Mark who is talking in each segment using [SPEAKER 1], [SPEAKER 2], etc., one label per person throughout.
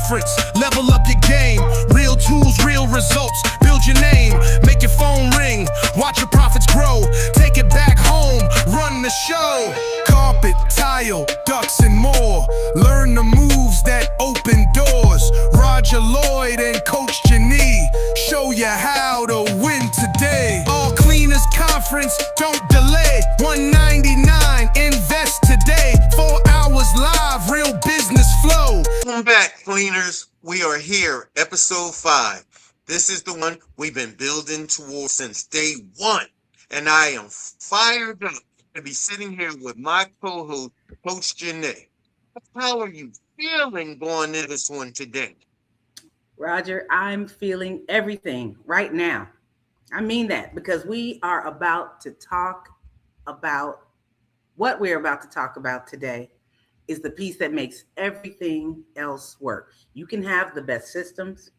[SPEAKER 1] conference. Level up your game. Real tools, real results. Build your name. Make your phone ring. Watch your profits grow. Take it back home. Run the show. Carpet, tile, ducks, and more. Learn the moves that open doors. Roger, Lloyd, and Coach Jenee show you how to win today. All Cleaners Conference, don't delay. $199, invest today. 4 hours live, real business flow.
[SPEAKER 2] Welcome back, cleaners. We are here, episode 5. This is the one we've been building towards since day one. And I am fired up to be sitting here with my co-host, Coach Jenee. How are you feeling going into this one today?
[SPEAKER 3] Roger, I'm feeling everything right now. I mean that because we are about to talk about what we're about to talk about today is the piece that makes everything else work. You can have the best systems,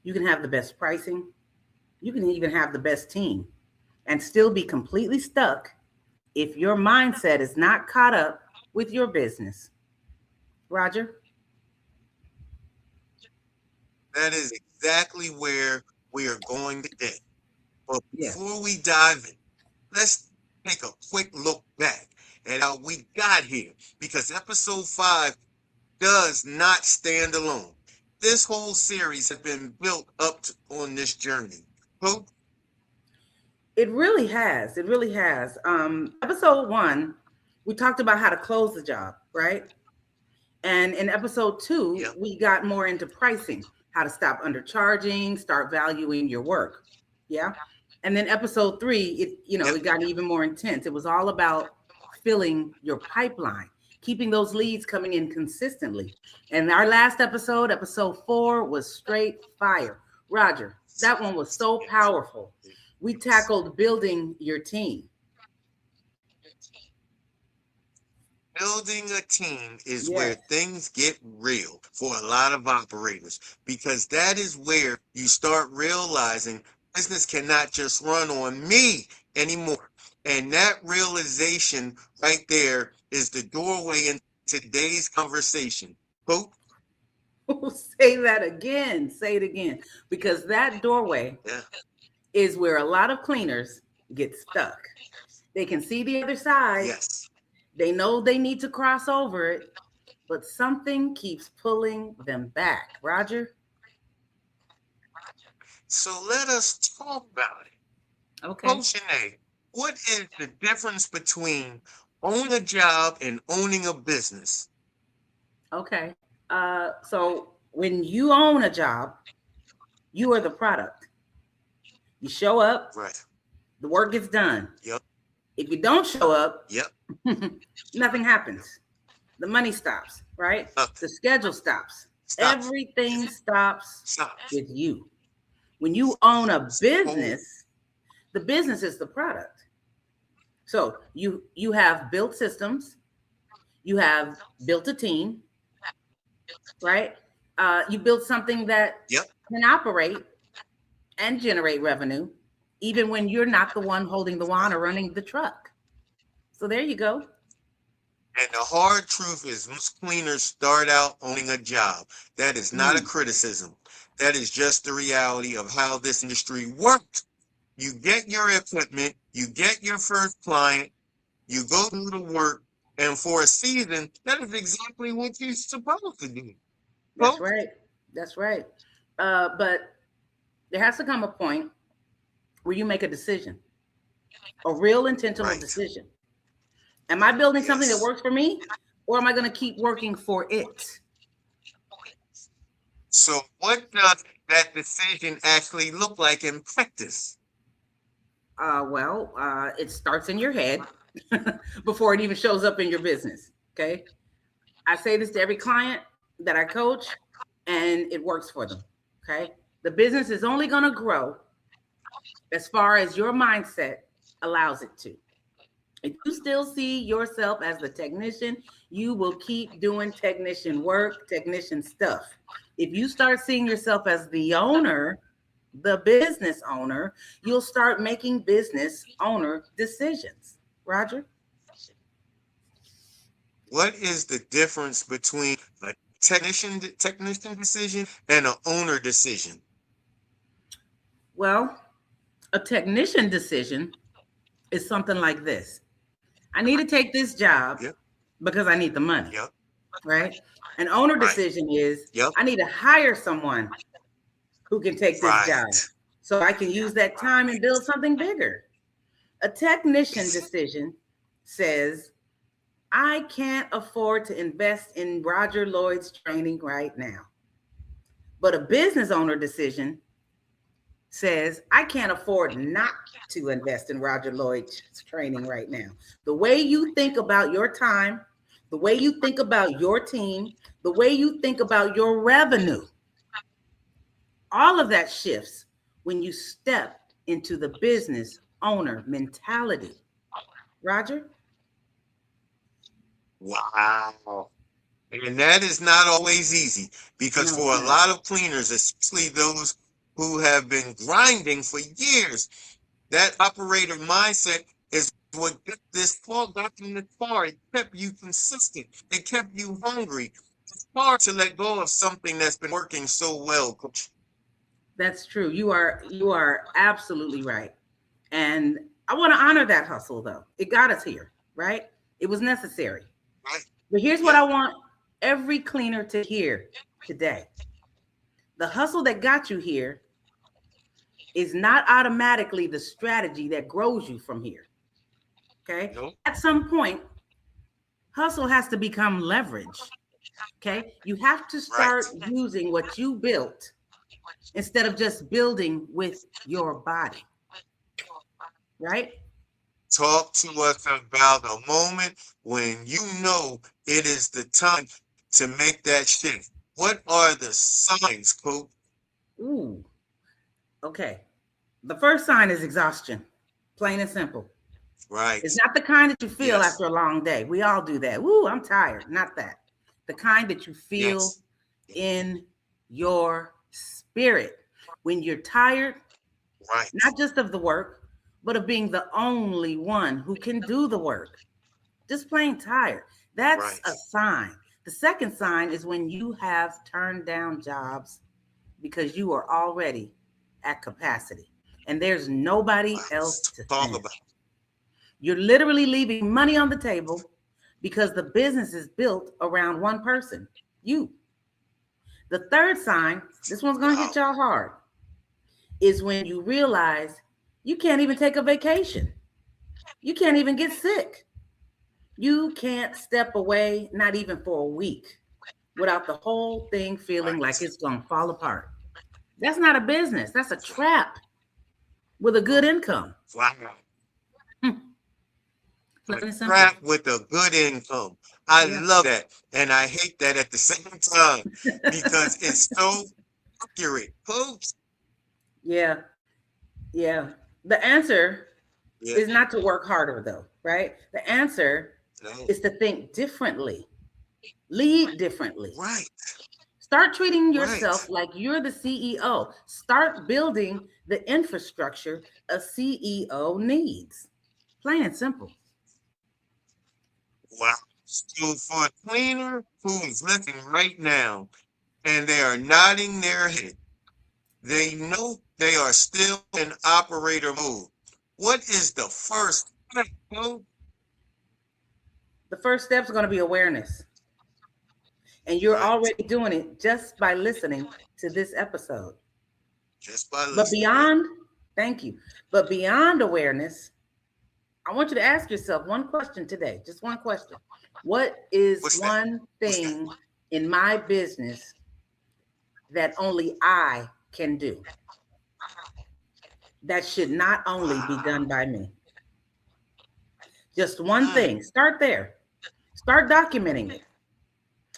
[SPEAKER 3] you can have the best pricing, you can even have the best team and still be completely stuck if your mindset is not caught up with your business. Roger?
[SPEAKER 2] That is exactly where we are going today. But before we dive in, let's take a quick look back at how we got here, because episode 5 does not stand alone. This whole series has been built up on this journey. Coach?
[SPEAKER 3] It really has. It really has. Episode 1, we talked about how to close the job, right? And in episode 2, we got more into pricing, how to stop undercharging, start valuing your work. Yeah. And then episode 3, it got even more intense. It was all about filling your pipeline, keeping those leads coming in consistently. And our last episode, episode 4, was straight fire. Roger, that one was so powerful. We tackled building your team.
[SPEAKER 2] Building a team is where things get real for a lot of operators, because that is where you start realizing business cannot just run on me anymore. And that realization right there is the doorway in today's conversation. Coach?
[SPEAKER 3] Say that again. Say it again. Because that doorway is where a lot of cleaners get stuck. They can see the other side.
[SPEAKER 2] Yes.
[SPEAKER 3] They know they need to cross over it, but something keeps pulling them back. Roger?
[SPEAKER 2] So let us talk about it.
[SPEAKER 3] Okay.
[SPEAKER 2] Coach Jenee, what is the difference between owning a job and owning a business?
[SPEAKER 3] Okay. So when you own a job, you are the product. You show up.
[SPEAKER 2] Right.
[SPEAKER 3] The work gets done.
[SPEAKER 2] Yep.
[SPEAKER 3] If you don't show up, nothing happens. The money stops, right? The schedule stops. Everything stops with you. When you own a business, the business is the product. So you have built systems, you have built a team, right? You built something that can operate and generate revenue, even when you're not the one holding the wand or running the truck. So there you go.
[SPEAKER 2] And the hard truth is most cleaners start out owning a job. That is not a criticism. That is just the reality of how this industry works. You get your equipment, you get your first client, you go do the work, and for a season, that is exactly what you're supposed to do.
[SPEAKER 3] That's right. That's right. But there has to come a point where you make a decision, a real intentional decision. Am I building something that works for me, or am I going to keep working for it?
[SPEAKER 2] So what does that decision actually look like in practice?
[SPEAKER 3] It starts in your head before it even shows up in your business. Okay. I say this to every client that I coach, and it works for them. Okay. The business is only going to grow as far as your mindset allows it to. If you still see yourself as the technician, you will keep doing technician work, technician stuff. If you start seeing yourself as the owner, the business owner, you'll start making business owner decisions. Roger?
[SPEAKER 2] What is the difference between a technician decision and an owner decision?
[SPEAKER 3] Well, a technician decision is something like this. I need to take this job
[SPEAKER 2] Yep.
[SPEAKER 3] because I need the money,
[SPEAKER 2] Yep.
[SPEAKER 3] right? An owner
[SPEAKER 2] Right.
[SPEAKER 3] decision is
[SPEAKER 2] Yep.
[SPEAKER 3] I need to hire someone who can take this job
[SPEAKER 2] Right.
[SPEAKER 3] so I can use that time and build something bigger. A technician decision says, I can't afford to invest in Roger Lloyd's training right now. But a business owner decision says, I can't afford not to invest in Roger Lloyd's training right now. The way you think about your time, the way you think about your team, the way you think about your revenue, all of that shifts when you step into the business owner mentality. Roger?
[SPEAKER 2] Wow. And that is not always easy because
[SPEAKER 3] No,
[SPEAKER 2] for
[SPEAKER 3] it's
[SPEAKER 2] a
[SPEAKER 3] not.
[SPEAKER 2] lot of cleaners, especially those who have been grinding for years, that operator mindset is what got them this far. It kept you consistent. It kept you hungry. It's hard to let go of something that's been working so well, Coach.
[SPEAKER 3] That's true. You are absolutely right. And I want to honor that hustle though. It got us here, right? It was necessary.
[SPEAKER 2] Right?
[SPEAKER 3] But here's what I want every cleaner to hear today. The hustle that got you here is not automatically the strategy that grows you from here. Okay?
[SPEAKER 2] Nope.
[SPEAKER 3] At some point, hustle has to become leverage. Okay? You have to start using what you built instead of just building with your body. Right?
[SPEAKER 2] Talk to us about a moment when you know it is the time to make that shift. What are the signs, Coach?
[SPEAKER 3] Ooh. Okay. The first sign is exhaustion, plain and simple.
[SPEAKER 2] Right.
[SPEAKER 3] It's not the kind that you feel after a long day. We all do that. Woo, I'm tired. Not that. The kind that you feel in your spirit when you're tired, not just of the work, but of being the only one who can do the work. Just plain tired. That's a sign. The second sign is when you have turned down jobs because you are already at capacity and there's nobody else to send. You're literally leaving money on the table because the business is built around one person, you. The third sign, this one's going to hit y'all hard, is when you realize you can't even take a vacation. You can't even get sick. You can't step away, not even for a week, without the whole thing feeling like it's going to fall apart. That's not a business. That's a trap with a good income.
[SPEAKER 2] Wow. A trap with a good income. I love that. And I hate that at the same time because it's so accurate, folks.
[SPEAKER 3] Yeah. The answer is not to work harder, though, right? The answer is to think differently, lead differently.
[SPEAKER 2] Right.
[SPEAKER 3] Start treating yourself like you're the CEO. Start building the infrastructure a CEO needs. Plain and simple.
[SPEAKER 2] Wow. So for a cleaner who is listening right now and they are nodding their head, they know they are still in operator mode. What is the first step, Coach?
[SPEAKER 3] The first step is going to be awareness. And you're already doing it just by listening to this episode.
[SPEAKER 2] Just by listening.
[SPEAKER 3] But beyond, thank you. But beyond awareness, I want you to ask yourself one question today, just one question. What is one thing in my business that only I can do? That should not only be done by me. Just one thing. Start there. Start documenting it.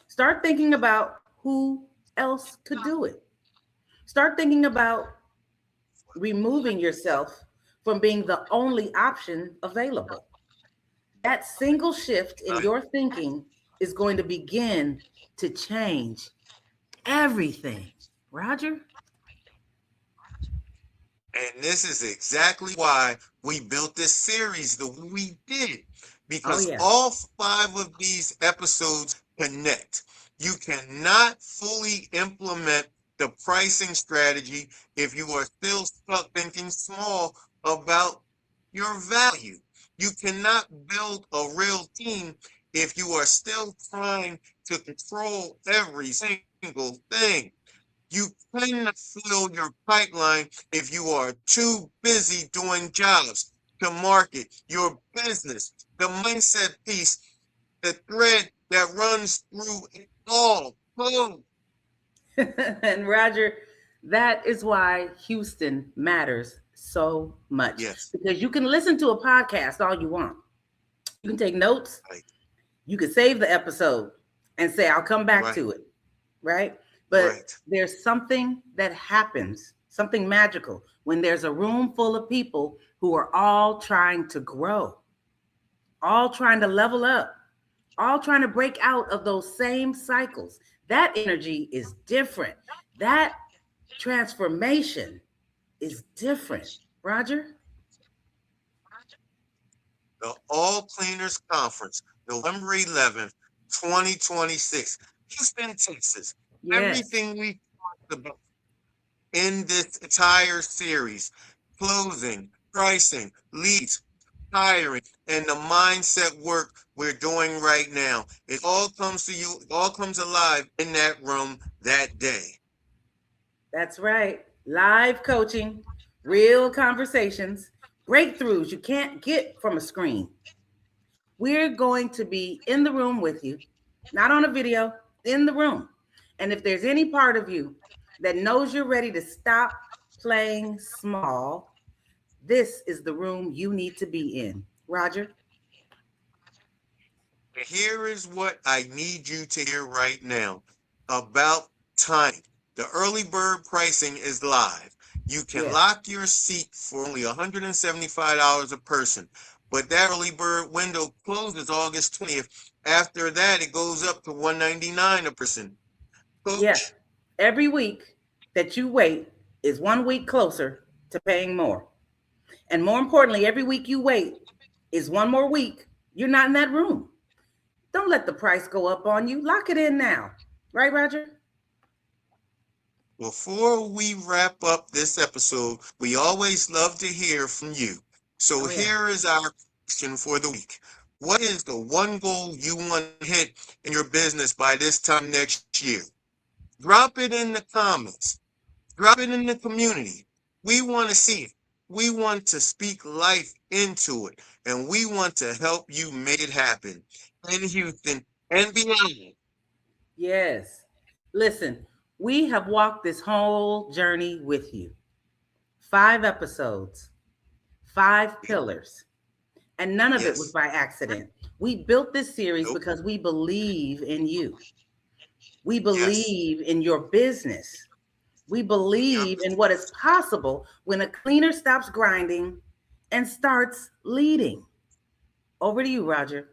[SPEAKER 3] Start thinking about who else could do it. Start thinking about removing yourself from being the only option available. That single shift in your thinking is going to begin to change everything. Roger?
[SPEAKER 2] And this is exactly why we built this series the way we did. Because all 5 of these episodes connect. You cannot fully implement the pricing strategy if you are still stuck thinking small about your value. You cannot build a real team if you are still trying to control every single thing. You cannot fill your pipeline if you are too busy doing jobs to market your business. The mindset piece, the thread that runs through it all. Boom.
[SPEAKER 3] And Roger, that is why Houston matters so much.
[SPEAKER 2] Yes.
[SPEAKER 3] Because you can listen to a podcast all you want. You can take notes.
[SPEAKER 2] Right.
[SPEAKER 3] You can save the episode and say, I'll come back to it. Right? But there's something that happens, something magical, when there's a room full of people who are all trying to grow, all trying to level up, all trying to break out of those same cycles. That energy is different. That transformation is different. Roger?
[SPEAKER 2] The All Cleaners Conference, November 11th, 2026, Houston, Texas.
[SPEAKER 3] Yes.
[SPEAKER 2] Everything we talked about in this entire series, closing, pricing, leads, hiring, and the mindset work we're doing right now. It all comes to you, it all comes alive in that room that day.
[SPEAKER 3] That's right. Live coaching, real conversations, breakthroughs you can't get from a screen. We're going to be in the room with you, not on a video, in the room. And if there's any part of you that knows you're ready to stop playing small, this is the room you need to be in. Roger?
[SPEAKER 2] Here is what I need you to hear right now about time. The early bird pricing is live. You can lock your seat for only $175 a person, but that early bird window closes August 20th. After that, it goes up to $199 a person.
[SPEAKER 3] Yes. Every week that you wait is 1 week closer to paying more. And more importantly, every week you wait is one more week you're not in that room. Don't let the price go up on you. Lock it in now. Right, Roger?
[SPEAKER 2] Before we wrap up this episode, we always love to hear from you. So here is our question for the week. What is the one goal you want to hit in your business by this time next year? Drop it in the comments. Drop it in the community. We want to see it. We want to speak life into it. And we want to help you make it happen in Houston and beyond.
[SPEAKER 3] Yes. Listen, we have walked this whole journey with you. 5 episodes, 5 pillars, and none of it was by accident. We built this series because we believe in you. We believe in your business. We believe in what is possible when a cleaner stops grinding and starts leading. Over to you, Roger.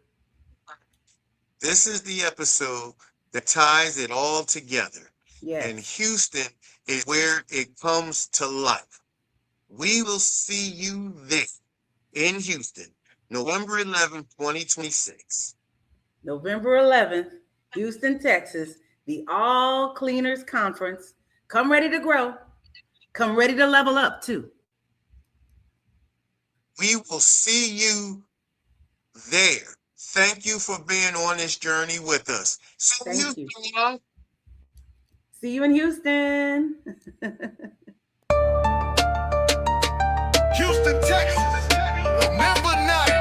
[SPEAKER 2] This is the episode that ties it all together.
[SPEAKER 3] Yes.
[SPEAKER 2] And Houston is where it comes to life. We will see you there in Houston, November 11th, 2026.
[SPEAKER 3] November 11th, Houston, Texas, the All Cleaners Conference. Come ready to grow. Come ready to level up too.
[SPEAKER 2] We will see you there. Thank you for being on this journey with us. So Houston, y'all.
[SPEAKER 3] See you in Houston.
[SPEAKER 1] Houston, Texas. Remember night.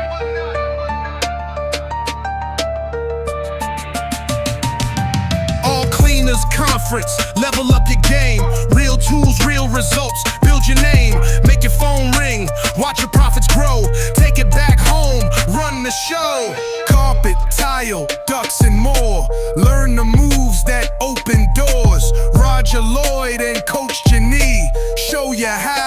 [SPEAKER 1] All Cleaners Conference. Level up your game. Real tools, real results. Build your name. Make your phone ring. Watch your profits grow. Take it back home. Run the show. Carpet, tile, ducts, and more. Learn the moves that open doors. Lloyd and Coach Jenee show you how.